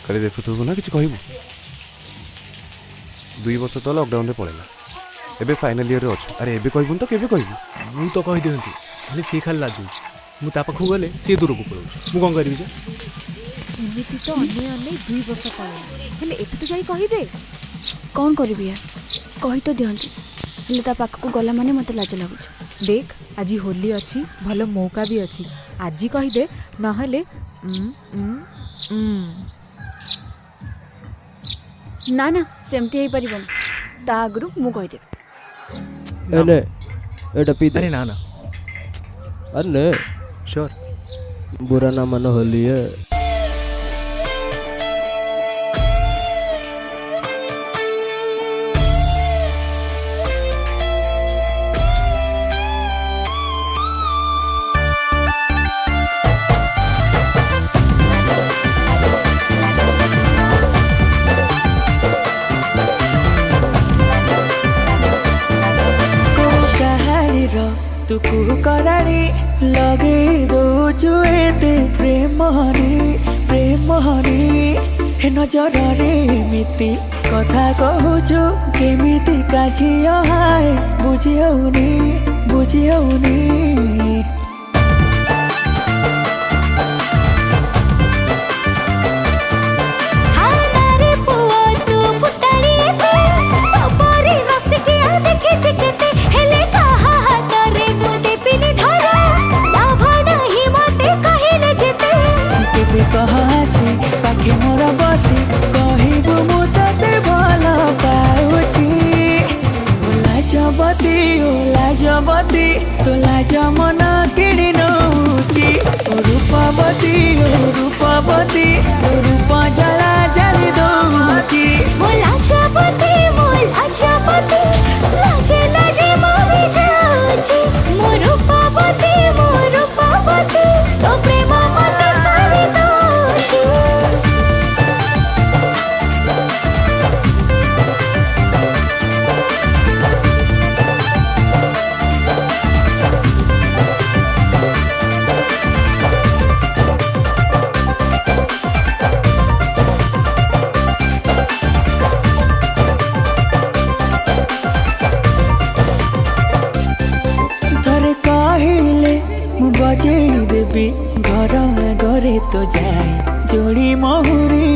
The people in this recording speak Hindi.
अरे देखु ना किसी कहबू 2 वर्ष तो लॉकडाउन रे पड़ेगा एबे फाइनल ईयर रे अच्छु अरे एबे कहबू तो केबे कहबू मु तो कहि दियंती खाली सी खाली लाजू मु ता पाखु गले सी दूर को पळो मु कोन करबी जे एमिति तो अन्य अन्य 2 वर्ष पड़ेगा हेले एते तो जाई कहिबे कौन करबी यार कहि तो दियंती हेले ता पाख को गला माने मते लाज लागुछ। देख आज होली अच्छी भल मौका भी अच्छी आज कही दे नहले ना ना सेमती हे परिबन ता आगरु मु कहि दे एने एटा पी दे। अरे ना ना अरे श्योर बुरा ना मानो होली है। तू कुहू कराड़ी लगे दौचु एते प्रेम हरी हे नजर रे मिति कथा कहूचु केमिति काझियो हाय बुझियौनी पाखे मोर बसी कहबू मु तते भल पाउची लाजबती तो लाज मन किणी नौची रूपवती तो रूप जला जली दौची लाजबती लाजे लाजे मरी जाउची मो रूपवती तो प्रेम मते सारी दौची। बजेई देवी घर घरे तो जाए जोड़ी महुरी